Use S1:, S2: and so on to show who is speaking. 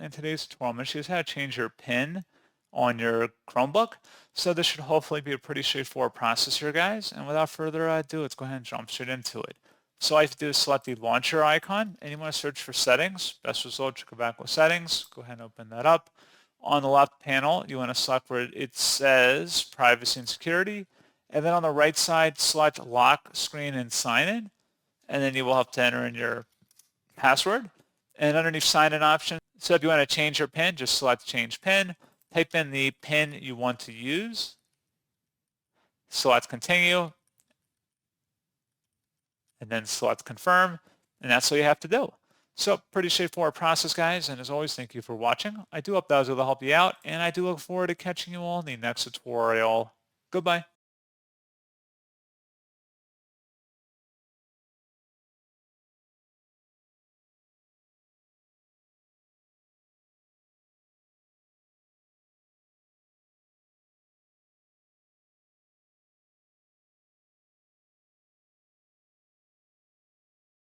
S1: In today's tutorial, I'm going to show you how to change your PIN on your Chromebook. So this should hopefully be a pretty straightforward process here, guys. And without further ado, let's go ahead and jump straight into it. So all you have to do is select the launcher icon, and you want to search for settings. Best result, you go back with settings. Go ahead and open that up. On the left panel, you want to select where it says privacy and security. And then on the right side, select lock screen and sign in. And then you will have to enter in your password. And underneath sign in option, so if you want to change your PIN, just select change PIN. Type in the PIN you want to use. Select continue. And then select confirm. And that's all you have to do. So pretty straightforward process, guys. And as always, thank you for watching. I do hope that was able to help you out. And I do look forward to catching you all in the next tutorial. Goodbye.